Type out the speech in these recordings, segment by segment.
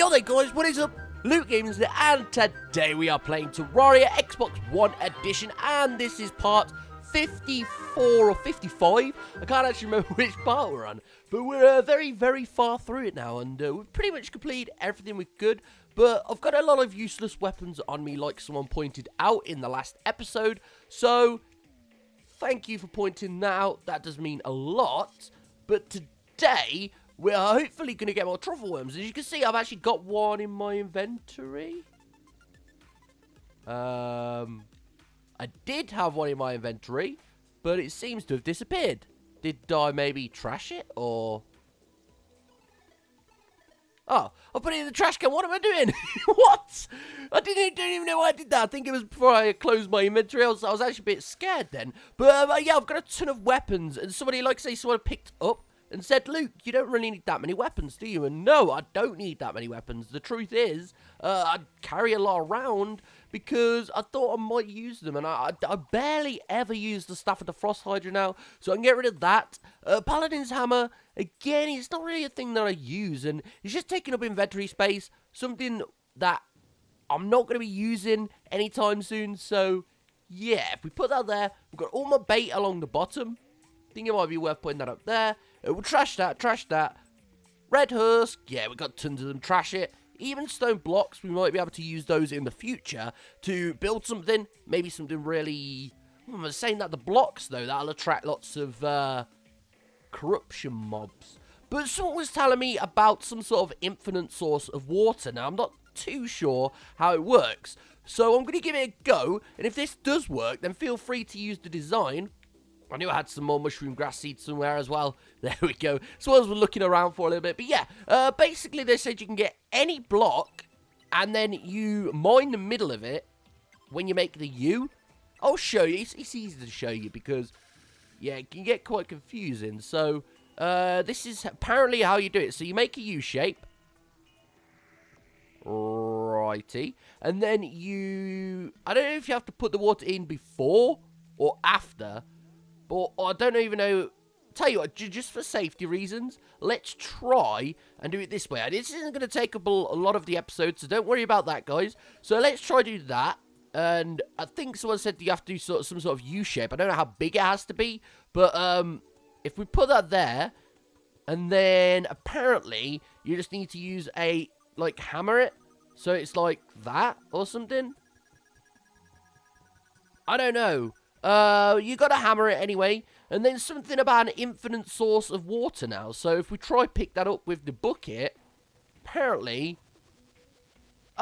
Yo there guys, what is up? Luke Gaming here, and today we are playing Terraria Xbox One Edition, and this is part 54 or 55. I can't actually remember which part we're on, but we're very far through it now, and we've pretty much completed everything we could. But I've got a lot of useless weapons on me, like someone pointed out in the last episode, so thank you for pointing that out. That does mean a lot. But today we're hopefully going to get more truffle worms. As you can see, I've actually got one in my inventory. I did have one in my inventory, but it seems to have disappeared. Did I maybe trash it, or... Oh, I put it in the trash can. What am I doing? What? I don't even know why I did that. I think it was before I closed my inventory. I was actually a bit scared then. But yeah, I've got a ton of weapons. And somebody, like say, someone picked up and said, Luke, you don't really need that many weapons, do you? And no, I don't need that many weapons. The truth is, I carry a lot around because I thought I might use them. And I barely ever use the Staff of the Frost Hydra now, so I can get rid of that. Paladin's Hammer, again, it's not really a thing that I use. And it's just taking up inventory space, something that I'm not going to be using anytime soon. So, yeah, if we put that there, we've got all my bait along the bottom. I think it might be worth putting that up there. We'll trash that. Red husk, yeah, we got tons of them, trash it. Even stone blocks, we might be able to use those in the future to build something, maybe something really... I'm saying that the blocks, though, that'll attract lots of corruption mobs. But someone was telling me about some sort of infinite source of water. Now, I'm not too sure how it works, so I'm going to give it a go, and if this does work, then feel free to use the design. I knew I had some more mushroom grass seeds somewhere as well. There we go. So I was looking around for a little bit. But yeah, basically they said you can get any block and then you mine the middle of it when you make the U. I'll show you. It's easy to show you because, yeah, it can get quite confusing. So this is apparently how you do it. So you make a U shape. Righty. And then you... I don't know if you have to put the water in before or after. But I don't even know. Tell you what, just for safety reasons, let's try and do it this way. And this isn't going to take up a lot of the episodes, so don't worry about that, guys. So let's try to do that. And I think someone said you have to do some sort of U-shape. I don't know how big it has to be, but if we put that there, and then apparently you just need to use a, like, hammer it. So it's like that or something. I don't know. You gotta hammer it anyway, and then something about an infinite source of water now. So if we try pick that up with the bucket, apparently...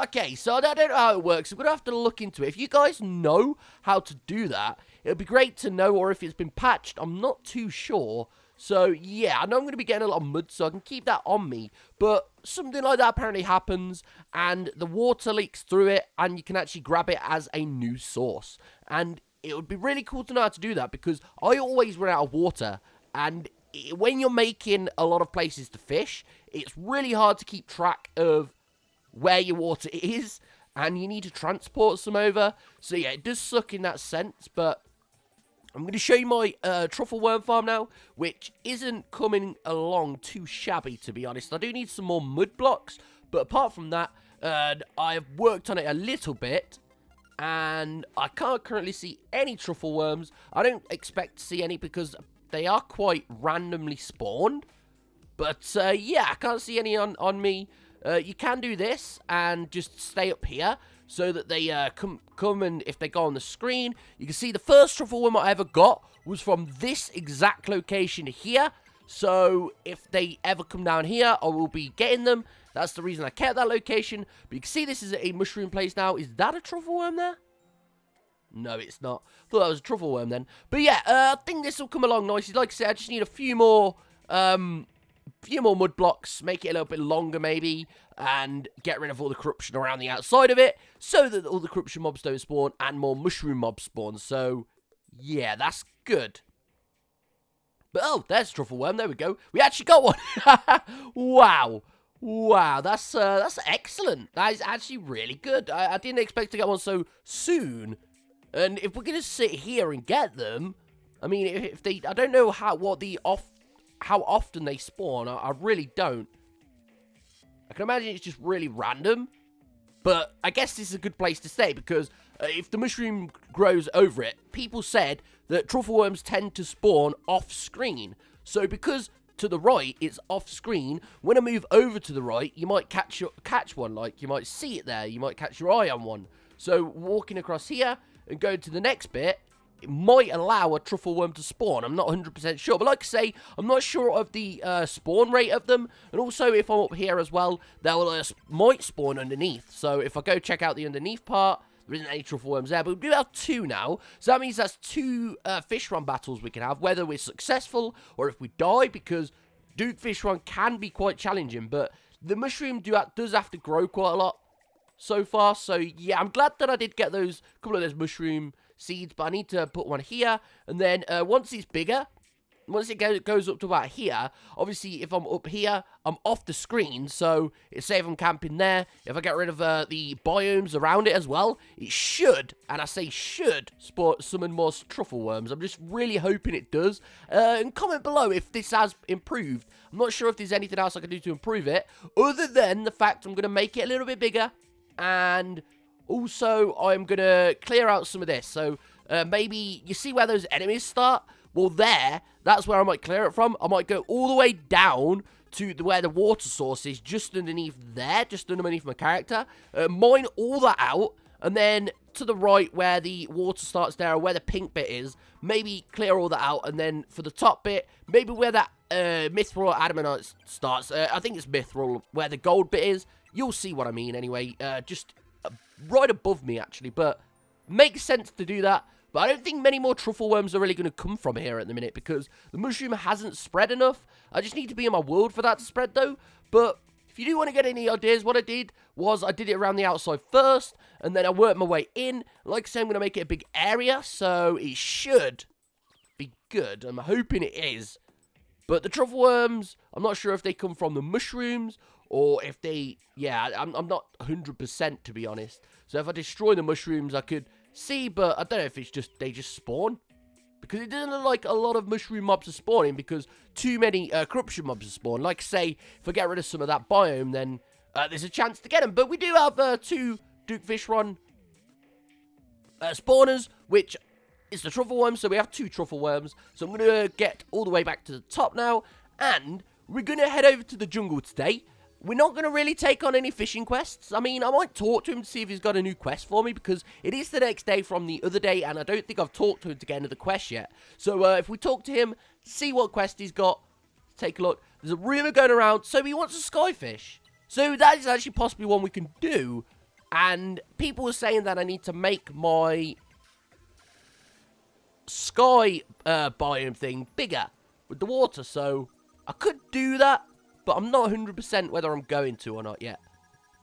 Okay, so I don't know how it works. I'm gonna have to look into it. If you guys know how to do that, it would be great to know, or if it's been patched, I'm not too sure. So yeah, I know I'm gonna be getting a lot of mud, so I can keep that on me. But something like that apparently happens, and the water leaks through it, and you can actually grab it as a new source. And it would be really cool to know how to do that, because I always run out of water, and when you're making a lot of places to fish, it's really hard to keep track of where your water is, and you need to transport some over. So yeah, it does suck in that sense, but I'm going to show you my truffle worm farm now, which isn't coming along too shabby, to be honest. I do need some more mud blocks, but apart from that, I've worked on it a little bit, and I can't currently see any truffle worms. I don't expect to see any because they are quite randomly spawned. But, yeah, I can't see any on me. You can do this and just stay up here so that they come and if they go on the screen, you can see the first truffle worm I ever got was from this exact location here. So if they ever come down here, I will be getting them. That's the reason I kept that location. But you can see this is a mushroom place now. Is that a truffle worm there? No, it's not. Thought that was a truffle worm then. But yeah, I think this will come along nicely. Like I said, I just need a few more mud blocks, make it a little bit longer maybe, and get rid of all the corruption around the outside of it, so that all the corruption mobs don't spawn, and more mushroom mobs spawn. So, yeah, that's good. But, oh, there's a truffle worm. There we go. We actually got one. Wow. Wow, that's excellent. That is actually really good. I didn't expect to get one so soon. And if we're going to sit here and get them, I mean, if they... I don't know how often they spawn. I really don't. I can imagine it's just really random. But I guess this is a good place to stay because if the mushroom grows over it, people said that truffle worms tend to spawn off screen. So because to the right it's off screen, when I move over to the right, you might catch one. Like you might see it there, you might catch your eye on one. So walking across here and going to the next bit, it might allow a truffle worm to spawn. I'm not 100% sure. But like I say, I'm not sure of the spawn rate of them. And also, if I'm up here as well, they'll might spawn underneath. So if I go check out the underneath part, there isn't any truffle worms there. But we do have 2 now. So that means that's 2 fishron battles we can have. Whether we're successful or if we die. Because Duke Fishron can be quite challenging. But the mushroom does have to grow quite a lot so far. So yeah, I'm glad that I did get those couple of those mushroom seeds, but I need to put one here, and then once it's bigger, once it goes up to about here, obviously if I'm up here, I'm off the screen, so say if I'm camping there, if I get rid of the biomes around it as well, it should, and I say should, summon more truffle worms. I'm just really hoping it does, and comment below if this has improved. I'm not sure if there's anything else I can do to improve it, other than the fact I'm going to make it a little bit bigger, and also, I'm going to clear out some of this. So, maybe, you see where those enemies start? Well, that's where I might clear it from. I might go all the way down to where the water source is, just underneath there, just underneath my character. Mine all that out, and then to the right where the water starts there, or where the pink bit is, maybe clear all that out, and then for the top bit, maybe where that mithril adamantite starts. I think it's mithril, where the gold bit is. You'll see what I mean anyway. Just right above me, actually, but makes sense to do that. But I don't think many more truffle worms are really going to come from here at the minute because the mushroom hasn't spread enough. I just need to be in my world for that to spread, though. But if you do want to get any ideas, what I did was I did it around the outside first, and then I worked my way in. Like I said, I'm going to make it a big area, so it should be good. I'm hoping it is. But the truffle worms, I'm not sure if they come from the mushrooms or if they, yeah, I'm not 100% to be honest. So if I destroy the mushrooms, I could see, but I don't know if it's just, they just spawn. Because it doesn't look like a lot of mushroom mobs are spawning because too many corruption mobs are spawning. Like say, if I get rid of some of that biome, then there's a chance to get them. But we do have 2 Duke Fishron spawners, which is the truffle worms. So we have 2 truffle worms. So I'm going to get all the way back to the top now. And we're going to head over to the jungle today. We're not going to really take on any fishing quests. I mean, I might talk to him to see if he's got a new quest for me, because it is the next day from the other day, and I don't think I've talked to him to get another quest yet. So, if we talk to him, see what quest he's got, take a look. There's a rumour going around, so he wants a skyfish. So, that is actually possibly one we can do, and people were saying that I need to make my sky biome thing bigger with the water, so I could do that. But I'm not 100% whether I'm going to or not yet.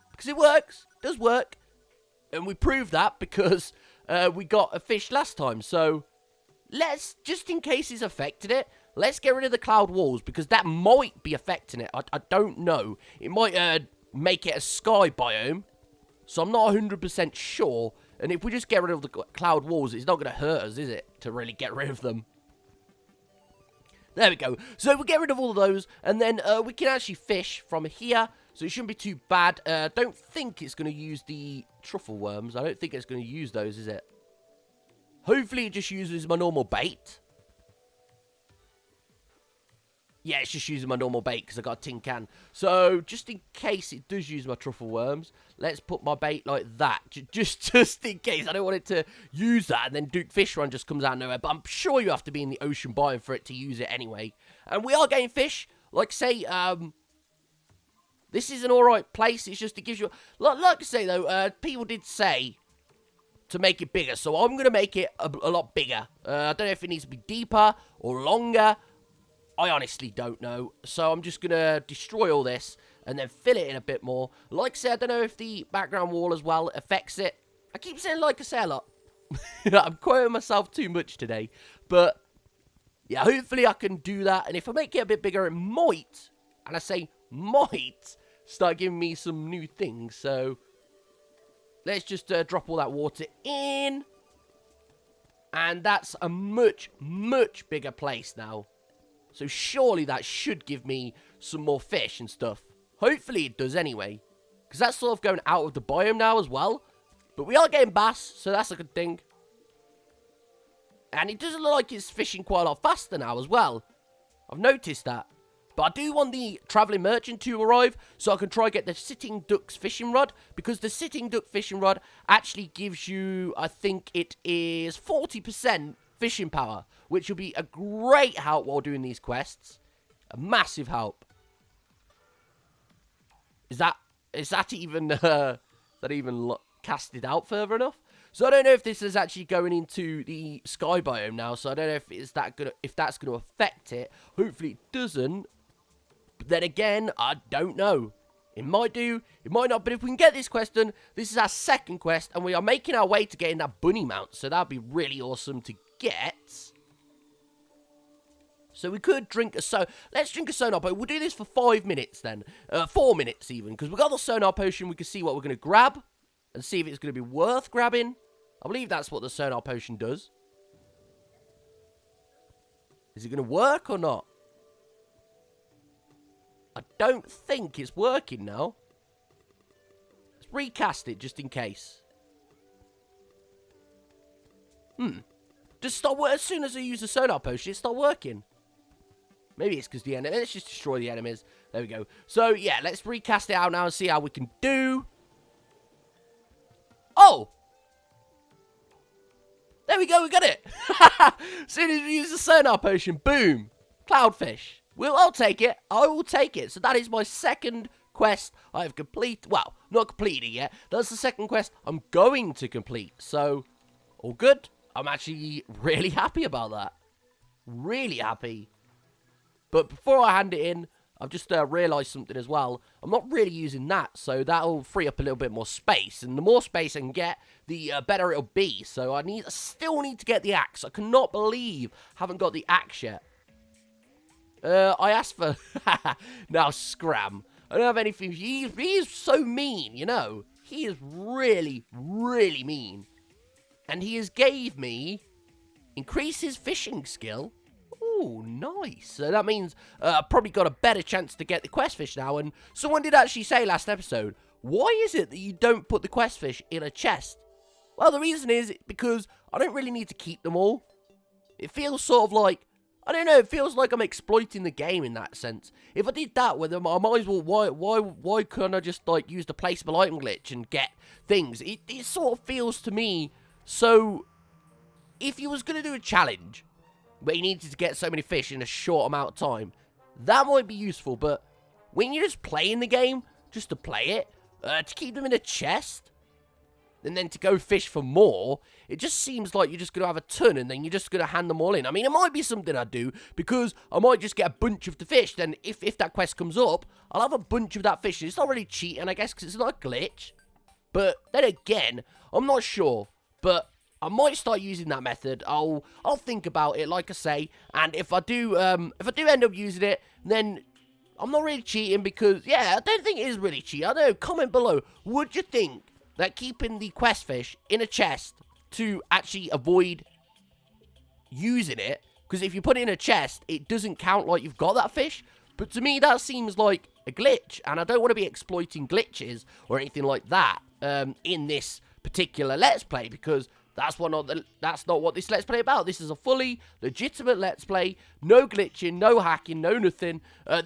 Because it works. It does work. And we proved that because we got a fish last time. So, let's, just in case it's affected it, let's get rid of the cloud walls. Because that might be affecting it. I don't know. It might make it a sky biome. So, I'm not 100% sure. And if we just get rid of the cloud walls, it's not going to hurt us, is it? To really get rid of them. There we go. So we'll get rid of all of those, and then we can actually fish from here, so it shouldn't be too bad. Don't think it's going to use the truffle worms. I don't think it's going to use those, is it? Hopefully it just uses my normal bait. Yeah, it's just using my normal bait because I got a tin can. So, just in case it does use my truffle worms, let's put my bait like that. Just in case. I don't want it to use that and then Duke Fishron just comes out of nowhere. But I'm sure you have to be in the ocean biome for it to use it anyway. And we are getting fish. Like say, this is an alright place. It's just, it gives you... Like I say though, people did say to make it bigger. So, I'm going to make it a lot bigger. I don't know if it needs to be deeper or longer. I honestly don't know, so I'm just going to destroy all this and then fill it in a bit more. Like I said, I don't know if the background wall as well affects it. I keep saying like I say a lot. I'm quoting myself too much today, but yeah, hopefully I can do that. And if I make it a bit bigger, it might, and I say might, start giving me some new things. So let's just drop all that water in. And that's a much, much bigger place now. So surely that should give me some more fish and stuff. Hopefully it does anyway. Because that's sort of going out of the biome now as well. But we are getting bass, so that's a good thing. And it doesn't look like it's fishing quite a lot faster now as well. I've noticed that. But I do want the travelling merchant to arrive so I can try get the sitting duck's fishing rod. Because the sitting duck fishing rod actually gives you, I think it is 40% fishing power. Which will be a great help while doing these quests. A massive help. Is that even casted out further enough? So I don't know if this is actually going into the sky biome now. So I don't know if that's gonna affect it. Hopefully it doesn't. But then again, I don't know. It might do, it might not. But if we can get this quest done, this is our second quest, and we are making our way to getting that bunny mount. So that'd be really awesome to get. So we could drink let's drink a Sonar Potion. We'll do this for 5 minutes then. 4 minutes even. Because we've got the Sonar Potion. We can see what we're going to grab. And see if it's going to be worth grabbing. I believe that's what the Sonar Potion does. Is it going to work or not? I don't think it's working now. Let's recast it just in case. Just start working. As soon as I use the Sonar Potion, it starts working. Maybe it's because the enemy. Let's just destroy the enemies. There we go. So, yeah, let's recast it out now and see how we can do. Oh! There we go, we got it. As soon as we use the Sonar Potion, boom. Cloudfish. I'll take it. I will take it. So that is my second quest I have completed. Well, not completed yet. That's the second quest I'm going to complete. So, all good. I'm actually really happy about that. Really happy. But before I hand it in, I've just realised something as well. I'm not really using that, so that'll free up a little bit more space. And the more space I can get, the better it'll be. So I still need to get the axe. I cannot believe I haven't got the axe yet. I asked for... Now, Scram. I don't have anything. He is so mean, you know. He is really, really mean. And he has gave me... Increase his fishing skill. Oh, nice. So that means I've probably got a better chance to get the quest fish now. And someone did actually say last episode, why is it that you don't put the quest fish in a chest? Well, the reason is because I don't really need to keep them all. It feels sort of like, I don't know, it feels like I'm exploiting the game in that sense. If I did that with them, I might as well, why couldn't I just like use the placeable item glitch and get things? It sort of feels to me, so if you was going to do a challenge where you needed to get so many fish in a short amount of time, that might be useful. But when you're just playing the game, just to play it, to keep them in a chest, and then to go fish for more, it just seems like you're just going to have a ton, and then you're just going to hand them all in. I mean, it might be something I do, because I might just get a bunch of the fish. Then if that quest comes up, I'll have a bunch of that fish. It's not really cheating, I guess, because it's not a glitch. But then again, I'm not sure. But I might start using that method. I'll think about it, like I say. And if I do end up using it, then I'm not really cheating because, yeah, I don't think it is really cheating. I don't know. Comment below. Would you think that keeping the quest fish in a chest to actually avoid using it? Because if you put it in a chest, it doesn't count like you've got that fish. But to me, that seems like a glitch. And I don't want to be exploiting glitches or anything like that in this particular Let's Play, because that's not what this Let's Play about. This is a fully legitimate Let's Play. No glitching, no hacking, no nothing. I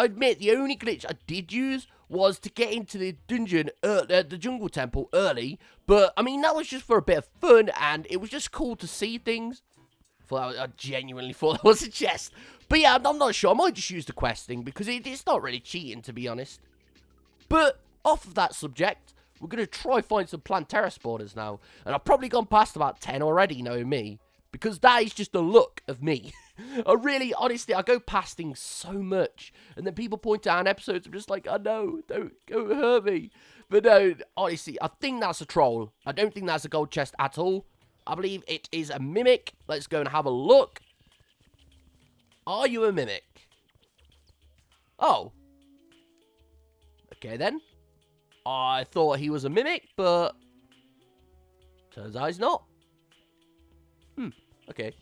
admit, the only glitch I did use was to get into the dungeon, the jungle temple early. But, I mean, that was just for a bit of fun, and it was just cool to see things. I genuinely thought that was a chest. But yeah, I'm not sure. I might just use the quest thing, because it's not really cheating, to be honest. But, off of that subject, we're going to try find some Plantera spawners now. And I've probably gone past about 10 already, knowing me. Because that is just the look of me. Honestly, I go past things so much. And then people point out in episodes, I'm just like, oh no, don't hurt me. But no, honestly, I think that's a troll. I don't think that's a gold chest at all. I believe it is a mimic. Let's go and have a look. Are you a mimic? Oh. Okay then. I thought he was a mimic, but turns out he's not. Okay.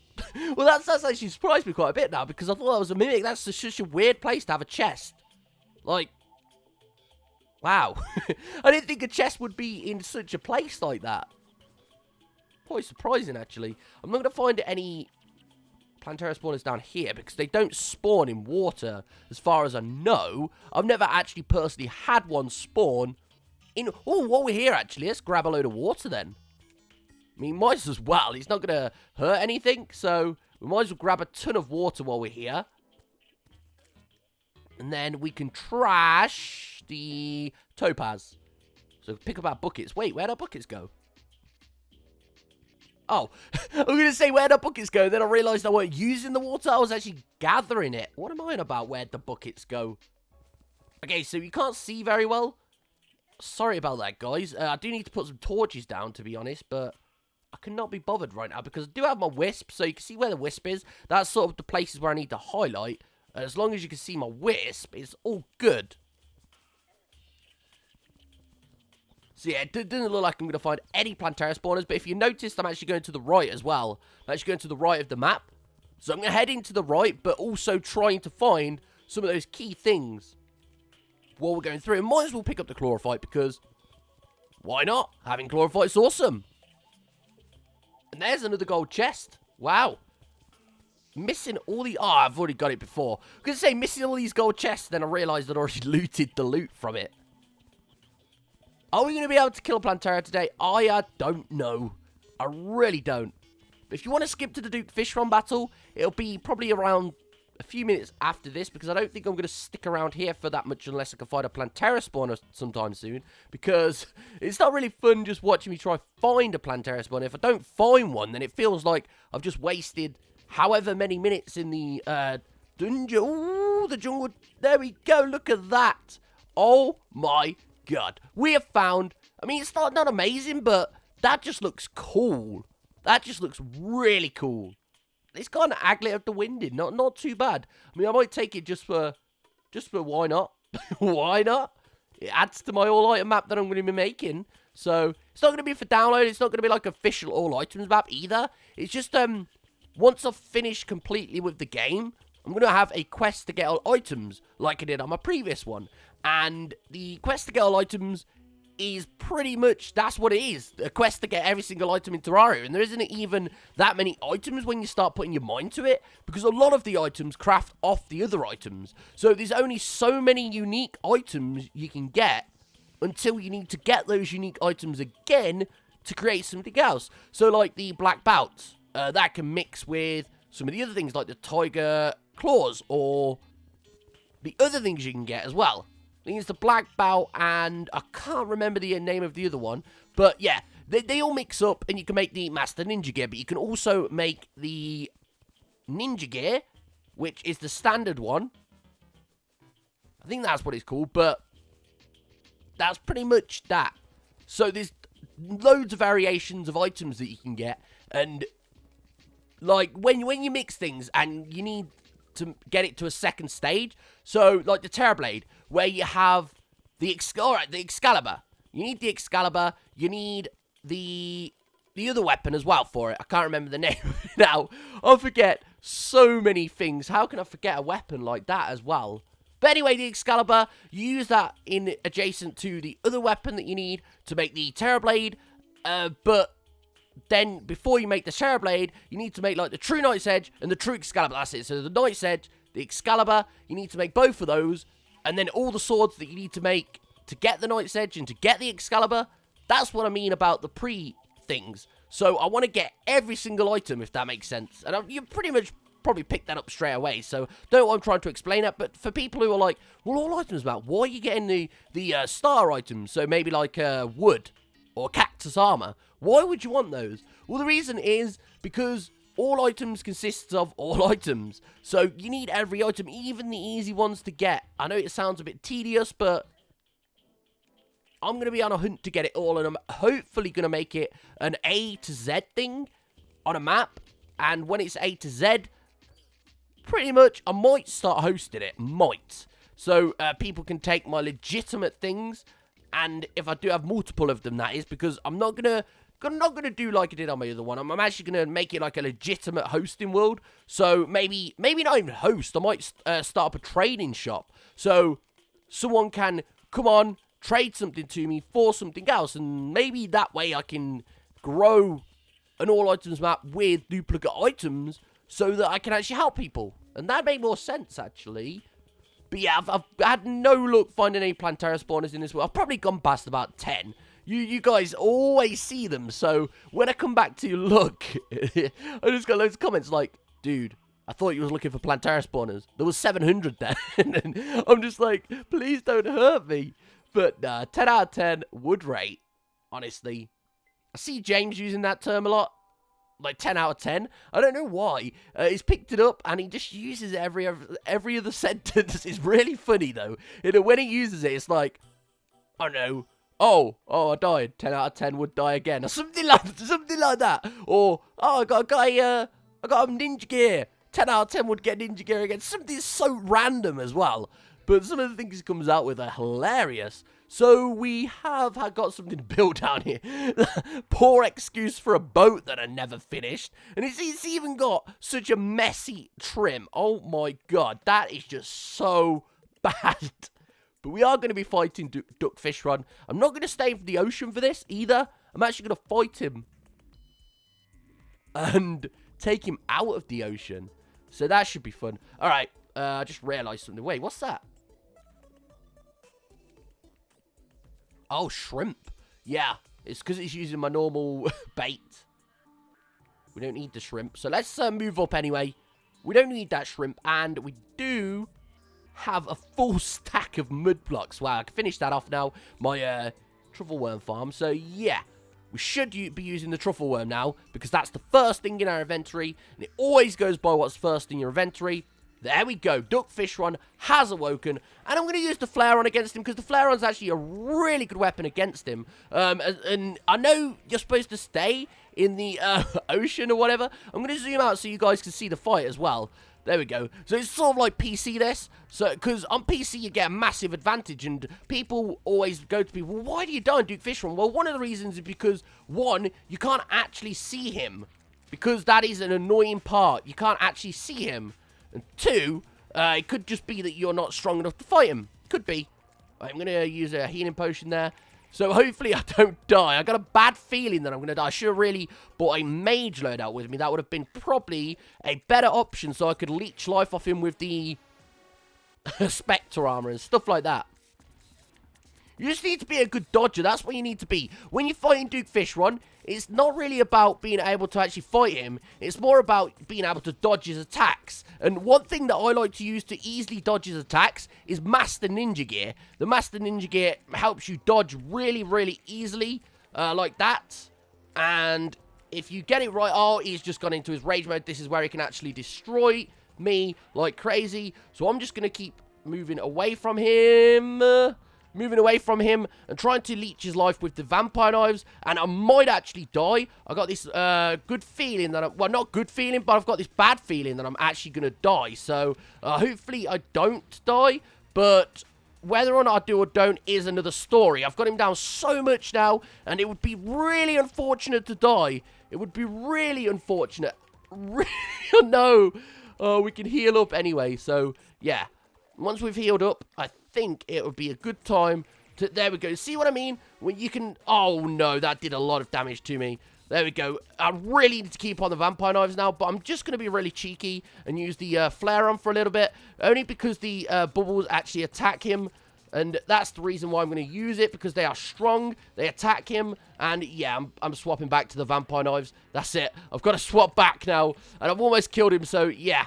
Well, that's actually surprised me quite a bit now, because I thought that was a mimic. That's such a weird place to have a chest. Like, Wow. I didn't think a chest would be in such a place like that. Quite surprising, actually. I'm not going to find any Plantera spawners down here because they don't spawn in water, as far as I know. I've never actually personally had one spawn in... Oh, while we're here, actually, let's grab a load of water then. I mean, might as well. It's not going to hurt anything, so we might as well grab a ton of water while we're here. And then we can trash the topaz. So pick up our buckets. Wait, where'd our buckets go? Oh, I was going to say where'd our buckets go, then I realised I weren't using the water. I was actually gathering it. What am I on about, where'd the buckets go? Okay, so you can't see very well. Sorry about that, guys. I do need to put some torches down, to be honest, but I cannot be bothered right now because I do have my wisp, so you can see where the wisp is. That's sort of the places where I need to highlight. As long as you can see my wisp, it's all good. So yeah, it doesn't look like I'm going to find any Plantera spawners, but if you noticed, I'm actually going to the right as well. I'm actually going to the right of the map. So I'm going to head into the right, but also trying to find some of those key things while we're going through. And might as well pick up the chlorophyte, because why not? Having chlorophyte's awesome. And there's another gold chest. Wow. Missing all the... Oh, I've already got it before. I was going to say, missing all these gold chests, then I realised I'd already looted the loot from it. Are we going to be able to kill a Plantera today? I don't know. I really don't. But if you want to skip to the fishron battle, it'll be probably around a few minutes after this, because I don't think I'm going to stick around here for that much unless I can find a Plantera spawner sometime soon, because it's not really fun just watching me try find a Plantera spawner. If I don't find one, then it feels like I've just wasted however many minutes in the dungeon. Ooh, the jungle. There we go. Look at that. Oh my God. We have found... I mean, it's not amazing, but that just looks cool. That just looks really cool. It's kind of ugly of the winding. Not too bad. I mean, I might take it just for why not? Why not? It adds to my all item map that I'm going to be making. So, it's not going to be for download. It's not going to be like official all items map either. It's just, once I've finished completely with the game, I'm going to have a quest to get all items like I did on my previous one. And the quest to get all items is pretty much, that's what it is. A quest to get every single item in Terraria. And there isn't even that many items when you start putting your mind to it, because a lot of the items craft off the other items. So there's only so many unique items you can get until you need to get those unique items again to create something else. So like the black bouts, that can mix with some of the other things like the tiger claws or the other things you can get as well. I think it's the black bout and I can't remember the name of the other one. But yeah, they all mix up and you can make the Master Ninja Gear. But you can also make the Ninja Gear, which is the standard one. I think that's what it's called, but that's pretty much that. So there's loads of variations of items that you can get. And like when you mix things and you need to get it to a second stage. So, like the Terrorblade, where you have the Excalibur. You need the Excalibur. You need the other weapon as well for it. I can't remember the name now. I forget so many things. How can I forget a weapon like that as well? But anyway, the Excalibur, you use that in adjacent to the other weapon that you need to make the Terrorblade. But then, before you make the Terrorblade, you need to make, like, the True Knight's Edge and the True Excalibur. That's it. So, the Knight's Edge, the Excalibur, you need to make both of those. And then all the swords that you need to make to get the Knight's Edge and to get the Excalibur. That's what I mean about the pre-things. So, I want to get every single item, if that makes sense. And you pretty much probably picked that up straight away. So, don't know what I'm trying to explain it. But for people who are like, well, all items about, why are you getting the star items? So, maybe like wood or cactus armor. Why would you want those? Well, the reason is because all items consists of all items. So you need every item, even the easy ones to get. I know it sounds a bit tedious, but I'm going to be on a hunt to get it all. And I'm hopefully going to make it an A to Z thing on a map. And when it's A to Z, pretty much I might start hosting it. Might. So people can take my legitimate things. And if I do have multiple of them, that is, because I'm not gonna do like I did on my other one. I'm actually gonna make it like a legitimate hosting world. So maybe not even host. I might start up a trading shop. So someone can come on, trade something to me for something else. And maybe that way I can grow an all items map with duplicate items so that I can actually help people. And that made more sense, actually. But yeah, I've had no luck finding any Plantera spawners in this world. I've probably gone past about 10. You guys always see them, so when I come back to look, I just got loads of comments like, dude, I thought you was looking for Plantera spawners. There was 700 there. And I'm just like, please don't hurt me. But 10 out of 10 would rate, honestly. I see James using that term a lot. Like 10 out of 10. I don't know why. He's picked it up and he just uses it every other sentence. It's really funny though. You know, when he uses it, it's like, I don't know. Oh, I died. 10 out of 10 would die again, or something like that. Or I got a ninja gear. 10 out of 10 would get ninja gear again. Something so random as well. But some of the things he comes out with are hilarious. So we have got something built down here. Poor excuse for a boat that I never finished. And it's even got such a messy trim. Oh my god, that is just so bad. But we are going to be fighting Duck Fishron. I'm not going to stay in the ocean for this either. I'm actually going to fight him. And take him out of the ocean. So that should be fun. Alright, I just realised something. Wait, what's that? Oh, shrimp. Yeah, it's because it's using my normal bait. We don't need the shrimp. So let's move up anyway. We don't need that shrimp. And we do have a full stack of mud blocks. Wow, I can finish that off now. My truffle worm farm. So yeah, we should be using the truffle worm now, because that's the first thing in our inventory, and it always goes by what's first in your inventory. There we go. Duck Fishron has awoken, and I'm going to use the Flareon against him, because the Flareon's actually a really good weapon against him. And I know you're supposed to stay in the ocean or whatever. I'm going to zoom out so you guys can see the fight as well. There we go. So it's sort of like PC this. So, because on PC you get a massive advantage, and people always go to people, well, why do you die on Duke Fishron? Well, one of the reasons is because, one, you can't actually see him, because that is an annoying part. You can't actually see him. And two, it could just be that you're not strong enough to fight him. Could be. Right, I'm going to use a healing potion there. So hopefully I don't die. I got a bad feeling that I'm going to die. I should have really bought a mage loadout with me. That would have been probably a better option, so I could leech life off him with the Spectre armor and stuff like that. You just need to be a good dodger. That's what you need to be. When you're fighting Duke Fishron, it's not really about being able to actually fight him. It's more about being able to dodge his attacks. And one thing that I like to use to easily dodge his attacks is Master Ninja Gear. The Master Ninja Gear helps you dodge really, really easily, like that. And if you get it right, oh, he's just gone into his rage mode. This is where he can actually destroy me like crazy. So I'm just going to keep moving away from him. Moving away from him and trying to leech his life with the vampire knives, and I might actually die. I got this good feeling that well, not good feeling, but I've got this bad feeling that I'm actually going to die. So hopefully I don't die, but whether or not I do or don't is another story. I've got him down so much now, and it would be really unfortunate to die. It would be really unfortunate. Really, no. We can heal up anyway, so yeah. Once we've healed up, I think it would be a good time to... There we go. See what I mean? When you can... Oh, no. That did a lot of damage to me. There we go. I really need to keep on the vampire knives now, but I'm just going to be really cheeky and use the flare on for a little bit. Only because the bubbles actually attack him. And that's the reason why I'm going to use it, because they are strong. They attack him. And yeah, I'm swapping back to the vampire knives. That's it. I've got to swap back now. And I've almost killed him, so yeah.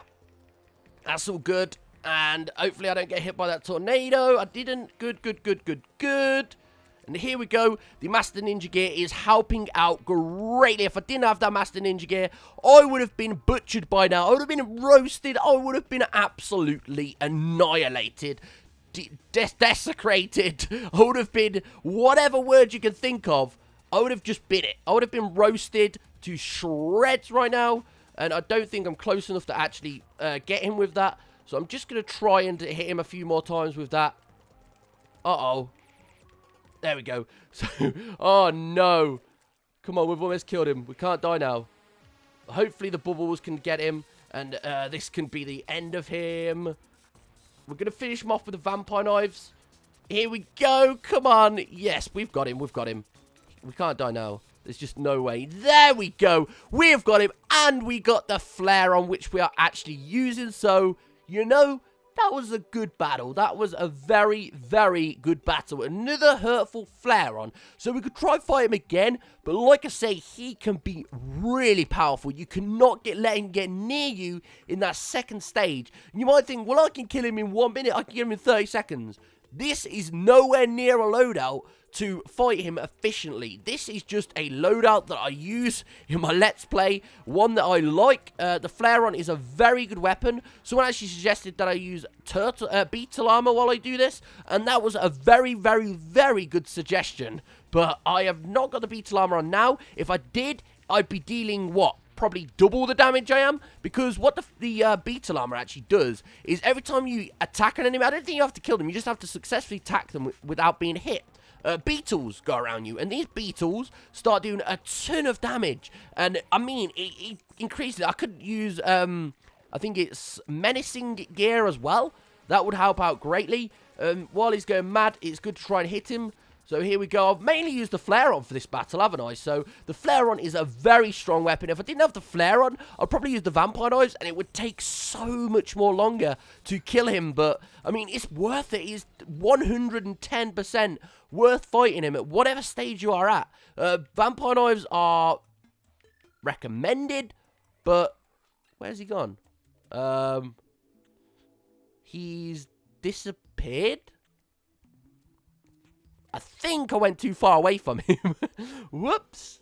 That's all good. And hopefully I don't get hit by that tornado. I didn't. Good, good, good, good, good. And here we go. The Master Ninja Gear is helping out greatly. If I didn't have that Master Ninja Gear, I would have been butchered by now. I would have been roasted. I would have been absolutely annihilated. Desecrated. I would have been whatever word you can think of. I would have just been it. I would have been roasted to shreds right now. And I don't think I'm close enough to actually get him with that. So I'm just going to try and hit him a few more times with that. Uh-oh. There we go. So, oh, no. Come on, we've almost killed him. We can't die now. Hopefully the bubbles can get him. And this can be the end of him. We're going to finish him off with the vampire knives. Here we go. Come on. Yes, we've got him. We've got him. We can't die now. There's just no way. There we go. We've got him. And we got the flare on, which we are actually using. So, you know, that was a good battle. That was a very, very good battle. Another hurtful flare on. So we could try fight him again. But like I say, he can be really powerful. You cannot let him get near you in that second stage. And you might think, well, I can kill him in 1 minute. I can kill him in 30 seconds. This is nowhere near a loadout to fight him efficiently. This is just a loadout that I use in my Let's Play, one that I like. The Flareon is a very good weapon. Someone actually suggested that I use Beetle Armor while I do this, and that was a very, very, very good suggestion. But I have not got the Beetle Armor on now. If I did, I'd be dealing, what? Probably double the damage I am, because what the Beetle Armor actually does is every time you attack an enemy, I don't think you have to kill them, you just have to successfully attack them without being hit. Beetles go around you, and these beetles start doing a ton of damage, and I mean, it increases. I could use, I think it's menacing gear as well. That would help out greatly. While he's going mad, it's good to try and hit him. So here we go. I've mainly used the Flareon for this battle, haven't I? So the Flareon is a very strong weapon. If I didn't have the Flareon, I'd probably use the Vampire Knives, and it would take so much more longer to kill him. But, I mean, it's worth it. It's 110% worth fighting him at whatever stage you are at. Vampire Knives are recommended, but where's he gone? He's disappeared? I think I went too far away from him. Whoops.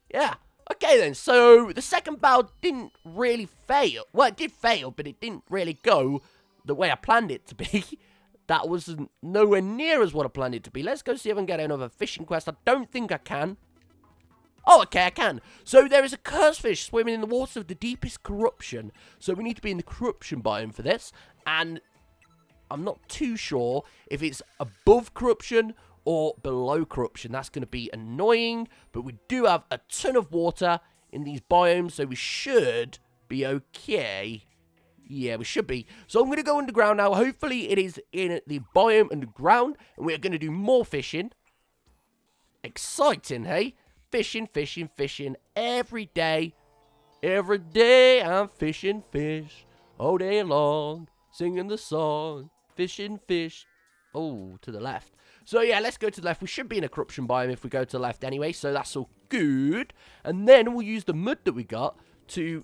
Yeah. Okay, then. So, the second battle didn't really fail. Well, it did fail, but it didn't really go the way I planned it to be. That was nowhere near as what I planned it to be. Let's go see if I can get another fishing quest. I don't think I can. Oh, okay, I can. So, there is a curse fish swimming in the waters of the deepest corruption. So, we need to be in the corruption biome for this. And I'm not too sure if it's above corruption or below corruption. That's going to be annoying, but we do have a ton of water in these biomes, so we should be okay. Yeah, we should be. So I'm going to go underground now. Hopefully it is in the biome underground, and we're going to do more fishing. Exciting, hey? Fishing, fishing, fishing every day. Every day I'm fishing fish all day long, singing the song, fishing fish. Oh, to the left. So, yeah, let's go to the left. We should be in a corruption biome if we go to the left anyway, so that's all good. And then we'll use the mud that we got to,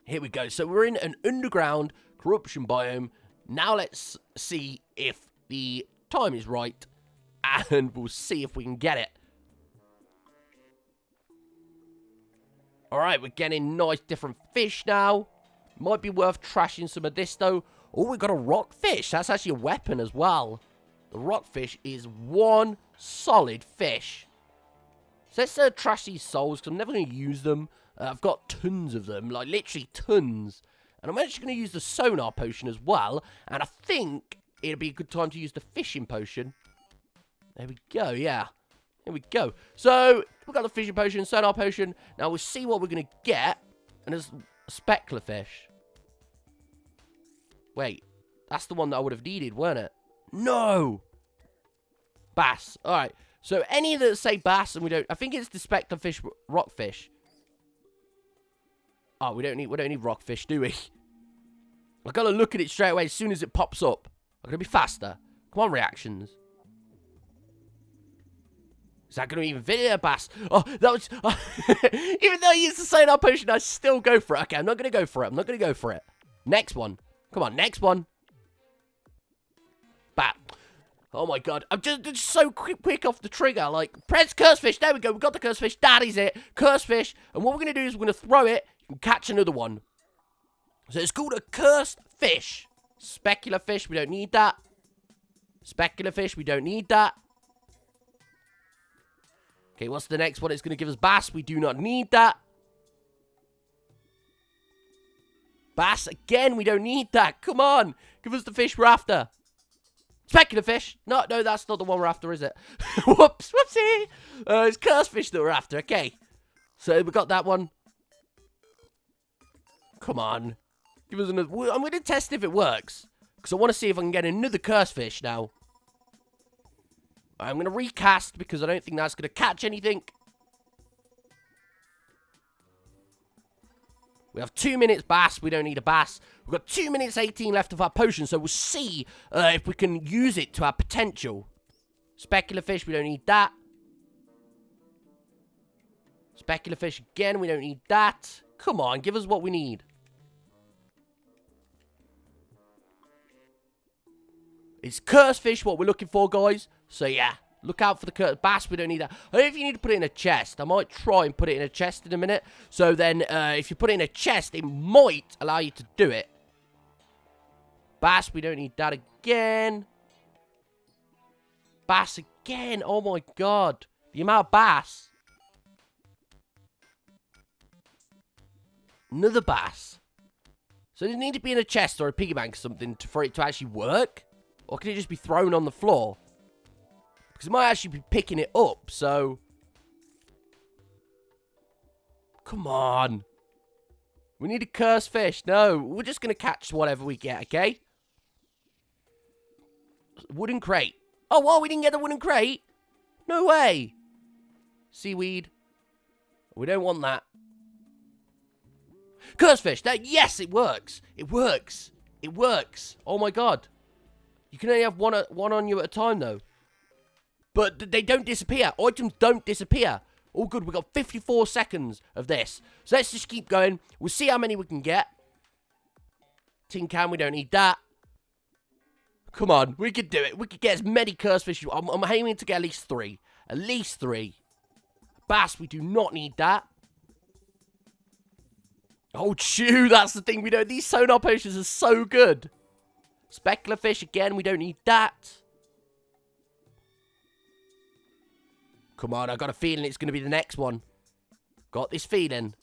here we go. So, we're in an underground corruption biome. Now, let's see if the time is right, and we'll see if we can get it. Alright, we're getting nice different fish now. Might be worth trashing some of this, though. Oh, we got a rockfish. That's actually a weapon as well. The rockfish is one solid fish. So let's trash these souls, because I'm never going to use them. I've got tons of them, like literally tons. And I'm actually going to use the Sonar Potion as well. And I think it'll be a good time to use the fishing potion. There we go, yeah. Here we go. So, we've got the fishing potion, Sonar Potion. Now, we'll see what we're going to get. And there's a speckler fish. Wait, that's the one that I would have needed, weren't it? No! Bass. Alright, so any that say bass and we don't... I think it's the spectre fish, rockfish. Oh, we don't need rockfish, do we? I've got to look at it straight away as soon as it pops up. I'm going to be faster. Come on, reactions. Is that going to even fit a bass? Oh, that was... Oh, even though I used the Sonar Potion, I still go for it. Okay, I'm not going to go for it. I'm not going to go for it. Next one. Come on, next one. Bat. Oh my god. I'm just so quick off the trigger. Like, press curse fish. There we go. We got the curse fish. That is it. Curse fish. And what we're going to do is we're going to throw it and catch another one. So it's called a cursed fish. Specular fish. We don't need that. Specular fish. We don't need that. Okay, what's the next one? It's going to give us bass. We do not need that. Bass, again, we don't need that. Come on. Give us the fish we're after. Specular fish. No, that's not the one we're after, is it? Whoops, whoopsie. It's curse fish that we're after. Okay. So, we got that one. Come on. Give us another. I'm going to test if it works. Because I want to see if I can get another curse fish now. I'm going to recast because I don't think that's going to catch anything. We have 2 minutes bass. We don't need a bass. We've got 2 minutes 18 left of our potion, so we'll see if we can use it to our potential. Specular fish, we don't need that. Specular fish again, we don't need that. Come on, give us what we need. It's curse fish what we're looking for, guys. So, yeah. Look out for the curse. Bass, we don't need that. I don't know if you need to put it in a chest. I might try and put it in a chest in a minute. So then, if you put it in a chest, it might allow you to do it. Bass, we don't need that again. Bass again. Oh, my God. The amount of bass. Another bass. So does it need to be in a chest or a piggy bank or something for it to actually work? Or can it just be thrown on the floor? Because it might actually be picking it up, so... Come on. We need a cursed fish. No, we're just going to catch whatever we get, okay? Wooden crate. Oh, what? We didn't get the wooden crate? No way. Seaweed. We don't want that. Cursed fish. Yes, it works. It works. It works. Oh, my God. You can only have one on you at a time, though. But they don't disappear. Items don't disappear. All good. We've got 54 seconds of this. So let's just keep going. We'll see how many we can get. Tin can, we don't need that. Come on. We could do it. We could get as many cursed fish. I'm aiming to get at least 3. At least 3. Bass, we do not need that. Oh, chew. That's the thing we don't. These sonar potions are so good. Specular fish, again, we don't need that. Come on, I got a feeling it's going to be the next one. Got this feeling.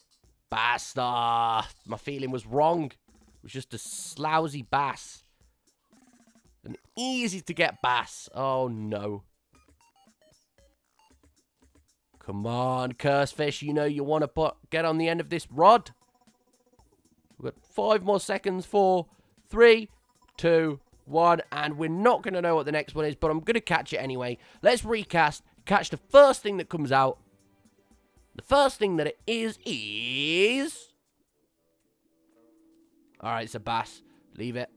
Bass, my feeling was wrong. It was just a slousy bass. An easy to get bass. Oh, no. Come on, curse fish, you know you want to get on the end of this rod. We've got 5 more seconds. 4, 3, 2, 1, and we're not going to know what the next one is, but I'm going to catch it anyway. Let's recast, catch the first thing that comes out. The first thing that it is... Alright, it's a bass. Leave it.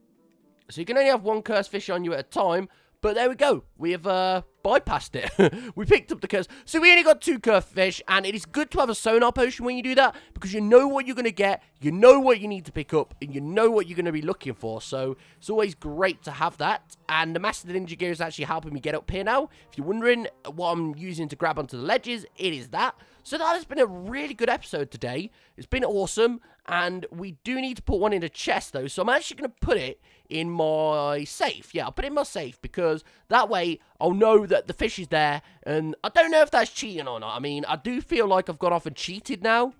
So you can only have 1 cursed fish on you at a time, but there we go. We have bypassed it. We picked up the curse. So we only got 2 cursed fish, and it is good to have a sonar potion when you do that, because you know what you're going to get, you know what you need to pick up, and you know what you're going to be looking for. So it's always great to have that. And the Master Ninja Gear is actually helping me get up here now. If you're wondering what I'm using to grab onto the ledges, it is that. So that has been a really good episode today. It's been awesome. And we do need to put one in a chest, though. So I'm actually going to put it in my safe. Yeah, I'll put it in my safe because that way I'll know that the fish is there. And I don't know if that's cheating or not. I mean, I do feel like I've gone off and cheated now.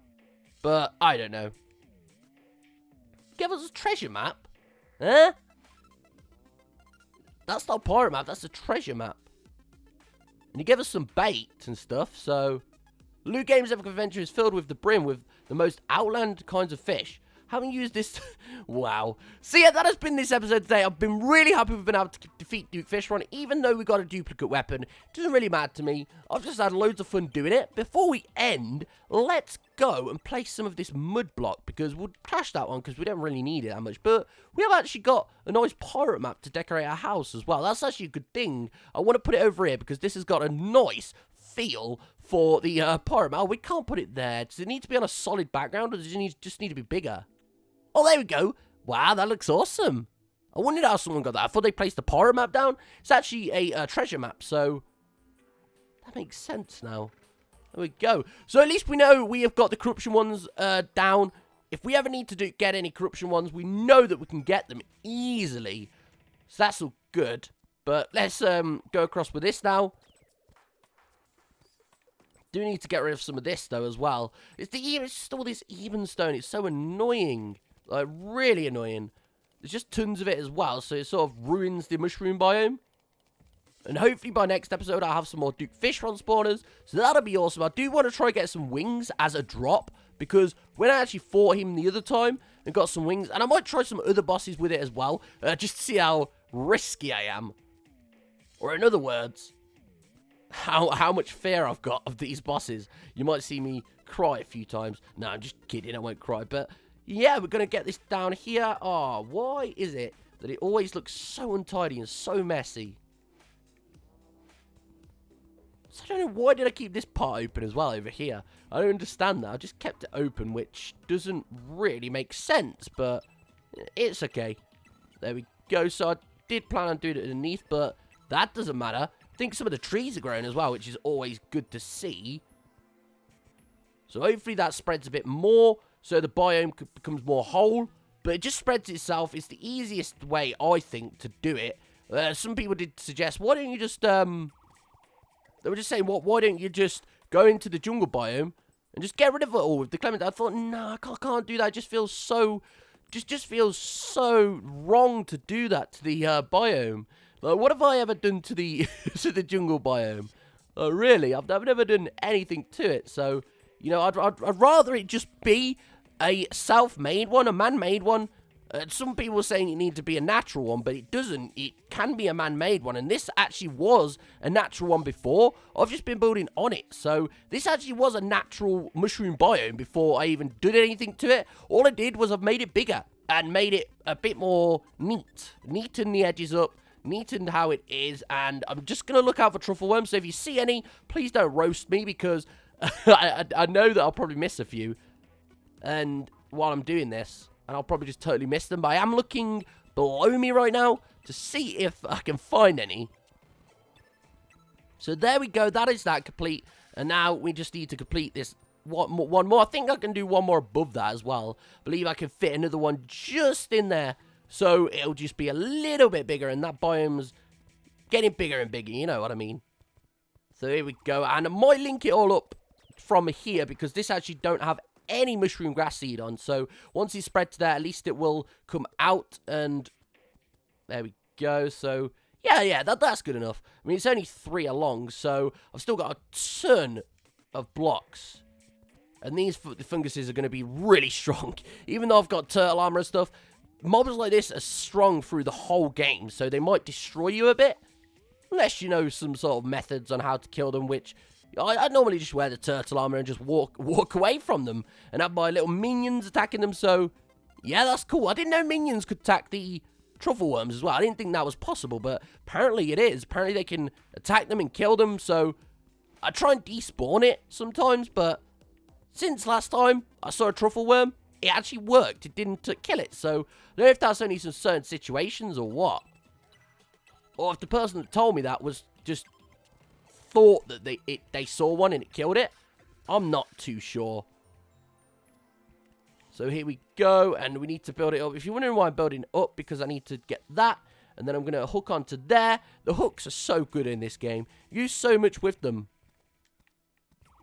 But I don't know. Give us a treasure map. Huh? That's not a pirate map. That's a treasure map. And you give us some bait and stuff. So, Loot Games Epic Adventure is filled with the brim with the most outland kinds of fish. Having used this... wow. So yeah, that has been this episode today. I've been really happy we've been able to defeat Duke Fishron, even though we got a duplicate weapon. It doesn't really matter to me. I've just had loads of fun doing it. Before we end, let's go and place some of this mud block, because we'll trash that one because we don't really need it that much. But we have actually got a nice pirate map to decorate our house as well. That's actually a good thing. I want to put it over here because this has got a nice feel for the pirate map. Oh, we can't put it there. Does it need to be on a solid background, or does it just need to be bigger? Oh, there we go. Wow, that looks awesome. I wondered how someone got that. I thought they placed the pirate map down. It's actually a treasure map, so that makes sense now. There we go. So at least we know we have got the corruption ones down. If we ever need to get any corruption ones, we know that we can get them easily. So that's all good. But let's go across with this now. Do need to get rid of some of this, though, as well. It's just all this even stone. It's so annoying. Like, really annoying. There's just tons of it as well, so it sort of ruins the mushroom biome. And hopefully by next episode, I'll have some more Duke Fishron spawners. So that'll be awesome. I do want to try and get some wings as a drop, because when I actually fought him the other time, and got some wings. And I might try some other bosses with it as well, just to see how risky I am. Or in other words, how much fear I've got of these bosses. You might see me cry a few times. No, I'm just kidding, I won't cry. But yeah, we're going to get this down here. Oh, why is it that it always looks so untidy and so messy? So I don't know, why did I keep this part open as well over here? I don't understand that. I just kept it open, which doesn't really make sense, but it's okay. There we go. So I did plan on doing it underneath, but that doesn't matter. I think some of the trees are growing as well, which is always good to see. So hopefully that spreads a bit more, so the biome becomes more whole. But it just spreads itself. It's the easiest way, I think, to do it. Some people did suggest, why don't you just, they were just saying, why don't you just go into the jungle biome and just get rid of it all with the clementine? I thought, no, I can't do that. It just feels so, just feels so wrong to do that to the biome. Like, what have I ever done to the to the jungle biome? Really, I've never done anything to it. So, you know, I'd rather it just be a self-made one, a man-made one. Some people are saying it needs to be a natural one, but it doesn't. It can be a man-made one, and this actually was a natural one before. I've just been building on it, so this actually was a natural mushroom biome before I even did anything to it. All I did was I've made it bigger and made it a bit more neat. Neaten the edges up, neatened how it is, and I'm just going to look out for truffle worms, so if you see any, please don't roast me, because I know that I'll probably miss a few, and while I'm doing this, and I'll probably just totally miss them. But I am looking below me right now to see if I can find any. So there we go. That is that complete. And now we just need to complete this one more. I think I can do one more above that as well. I believe I can fit another one just in there. So it'll just be a little bit bigger. And that biome's getting bigger and bigger. You know what I mean? So here we go. And I might link it all up from here, because this actually don't have any mushroom grass seed on, so once it's spread to there, at least it will come out, and there we go. So yeah, that's good enough. I mean, it's only 3 along, so I've still got a ton of blocks, and these funguses are going to be really strong. Even though I've got turtle armor and stuff, mobs like this are strong through the whole game, so they might destroy you a bit, unless you know some sort of methods on how to kill them, which I normally just wear the turtle armor and just walk away from them and have my little minions attacking them. So, yeah, that's cool. I didn't know minions could attack the truffle worms as well. I didn't think that was possible, but apparently it is. Apparently they can attack them and kill them. So, I try and despawn it sometimes, but since last time I saw a truffle worm, it actually worked. It didn't kill it. So, I don't know if that's only some certain situations or what. Or if the person that told me that was just thought that they saw one and it killed it. I'm not too sure. So here we go, and we need to build it up. If you're wondering why I'm building it up, because I need to get that, and then I'm going to hook onto there. The hooks are so good in this game. Use so much with them.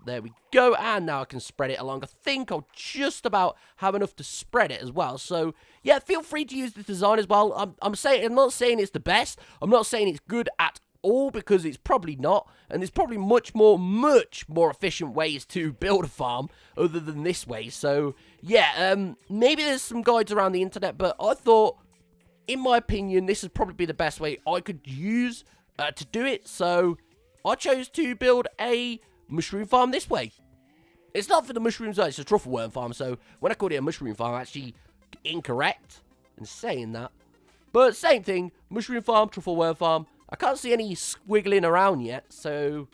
There we go, and now I can spread it along. I think I'll just about have enough to spread it as well. So, yeah, feel free to use the design as well. I'm not saying it's the best. I'm not saying it's good at all, because it's probably not, and there's probably much more efficient ways to build a farm other than this way. So yeah, maybe there's some guides around the internet, but I thought, in my opinion, this would probably be the best way I could use to do it. So I chose to build a mushroom farm this way. It's not for the mushrooms, it's a truffle worm farm, so when I called it a mushroom farm, I'm actually incorrect in saying that. But same thing, mushroom farm, truffle worm farm. I can't see any squiggling around yet, so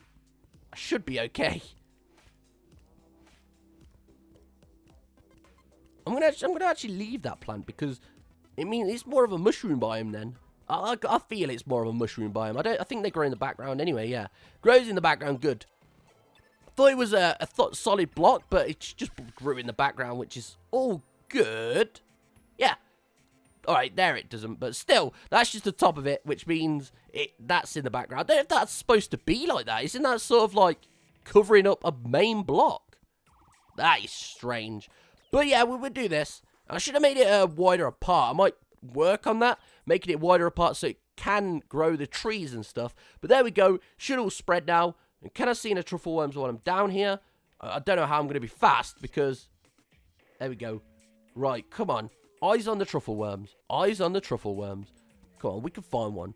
I should be okay. I'm gonna actually leave that plant, because it means it's more of a mushroom biome then. I feel it's more of a mushroom biome. I think they grow in the background anyway. Yeah, grows in the background. Good. I thought it was a solid block, but it just grew in the background, which is all good. Yeah. Alright, there it doesn't, but still, that's just the top of it, which means that's in the background. I don't know if that's supposed to be like that. Isn't that sort of like covering up a main block? That is strange. But yeah, we'll do this. I should have made it wider apart. I might work on that, making it wider apart so it can grow the trees and stuff. But there we go. Should all spread now. And can I see any truffle worms while I'm down here? I don't know how I'm going to be fast, because there we go. Right, come on. Eyes on the truffle worms. Eyes on the truffle worms. Come on, we can find one.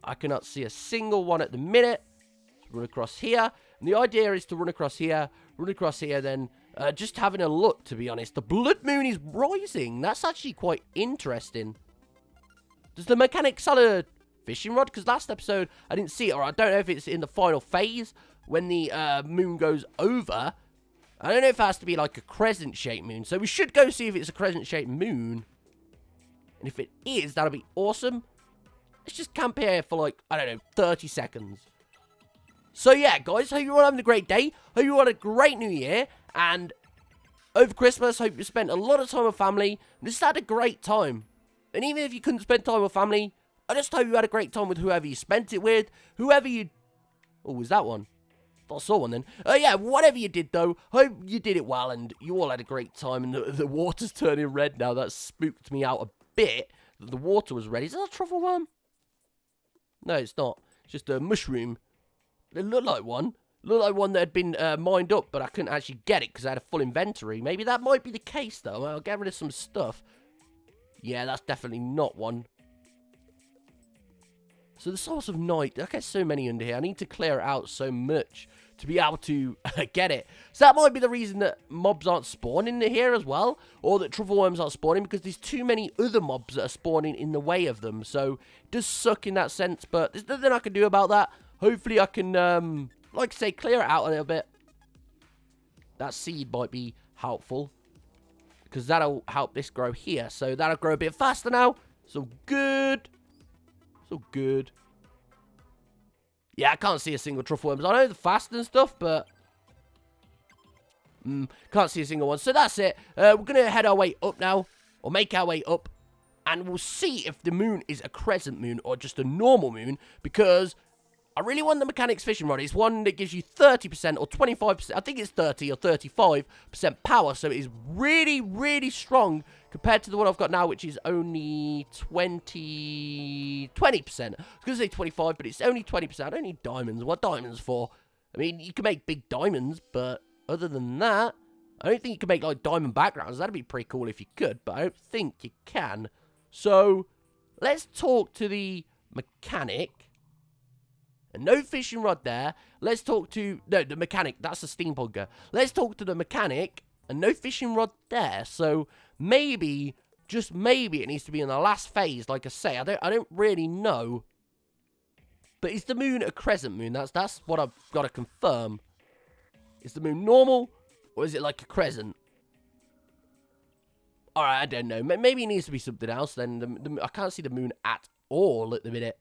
I cannot see a single one at the minute. Let's run across here. And the idea is to run across here, then just having a look, to be honest. The blood moon is rising. That's actually quite interesting. Does the mechanic sell a fishing rod? Because last episode, I didn't see it, or I don't know if it's in the final phase when the moon goes over. I don't know if it has to be like a crescent-shaped moon. So we should go see if it's a crescent-shaped moon. And if it is, that'll be awesome. Let's just camp here for like, I don't know, 30 seconds. So yeah, guys, hope you're all having a great day. Hope you all had a great new year. And over Christmas, hope you spent a lot of time with family. And just had a great time. And even if you couldn't spend time with family, I just hope you had a great time with whoever you spent it with. Whoever you... Oh, was that one? I thought I saw one then. Yeah, whatever you did, though, hope you did it well and you all had a great time. And the water's turning red now. That spooked me out a bit. The water was red. Is that a truffle worm? No, it's not. It's just a mushroom. It looked like one. It looked like one that had been mined up, but I couldn't actually get it because I had a full inventory. Maybe that might be the case, though. I'll get rid of some stuff. Yeah, that's definitely not one. So the source of night. I get so many under here. I need to clear it out so much to be able to get it. So that might be the reason that mobs aren't spawning here as well. Or that truffle worms aren't spawning. Because there's too many other mobs that are spawning in the way of them. So it does suck in that sense. But there's nothing I can do about that. Hopefully I can, like I say, clear it out a little bit. That seed might be helpful. Because that'll help this grow here. So that'll grow a bit faster now. So good. So good. Yeah, I can't see a single truffle worms. I know they're fast and stuff, but... can't see a single one. So that's it. We're going to head our way up now. Or make our way up. And we'll see if the moon is a crescent moon or just a normal moon. Because... I really want the Mechanics Fishing Rod. It's one that gives you 30% or 25%. I think it's 30 or 35% power. So it is really, really strong compared to the one I've got now, which is only 20%. I was going to say 25, but it's only 20%. I don't need diamonds. What diamonds for? I mean, you can make big diamonds, but other than that, I don't think you can make, like, diamond backgrounds. That'd be pretty cool if you could, but I don't think you can. So, let's talk to the mechanic. And no fishing rod there. Let's talk to... No, the mechanic. That's a steampunker. Let's talk to the mechanic. And no fishing rod there. So, maybe, just maybe, it needs to be in the last phase. Like I say, I don't really know. But is the moon a crescent moon? That's what I've got to confirm. Is the moon normal? Or is it like a crescent? Alright, I don't know. Maybe it needs to be something else. Then I can't see the moon at all at the minute.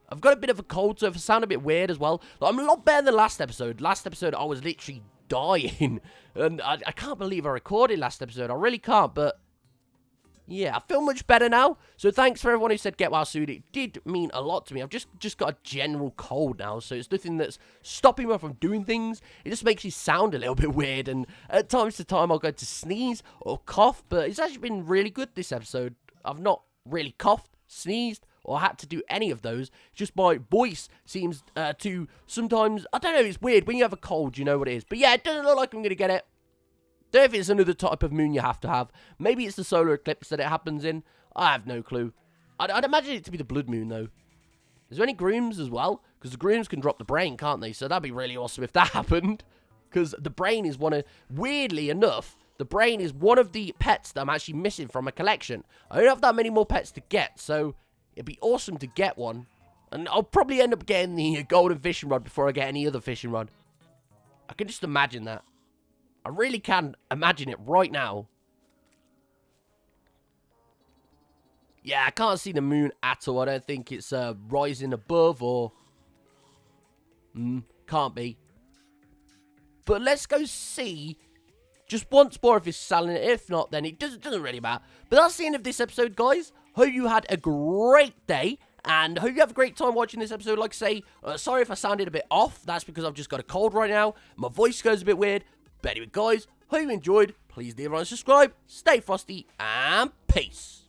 I've got a bit of a cold, so if I sound a bit weird as well. Like, I'm a lot better than last episode. Last episode, I was literally dying. And I can't believe I recorded last episode. I really can't, but... Yeah, I feel much better now. So thanks for everyone who said get well soon. It did mean a lot to me. I've just got a general cold now, so it's nothing that's stopping me from doing things. It just makes you sound a little bit weird, and at times to time I'll go to sneeze or cough, but it's actually been really good this episode. I've not really coughed, sneezed, or had to do any of those. Just my voice seems to sometimes... I don't know, it's weird. When you have a cold, you know what it is. But yeah, it doesn't look like I'm going to get it. Don't know if it's another type of moon you have to have. Maybe it's the solar eclipse that it happens in. I have no clue. I'd imagine it to be the blood moon, though. Is there any grooms as well? Because the grooms can drop the brain, can't they? So that'd be really awesome if that happened. Because the brain is one of... Weirdly enough, the brain is one of the pets that I'm actually missing from a collection. I don't have that many more pets to get, so... It'd be awesome to get one. And I'll probably end up getting the golden fishing rod before I get any other fishing rod. I can just imagine that. I really can imagine it right now. Yeah, I can't see the moon at all. I don't think it's rising above or... can't be. But let's go see just once more if it's selling it. If not, then it doesn't really matter. But that's the end of this episode, guys. Hope you had a great day, and hope you have a great time watching this episode. Like I say, sorry if I sounded a bit off. That's because I've just got a cold right now. My voice goes a bit weird. But anyway, guys, hope you enjoyed. Please leave a like and subscribe. Stay frosty, and peace.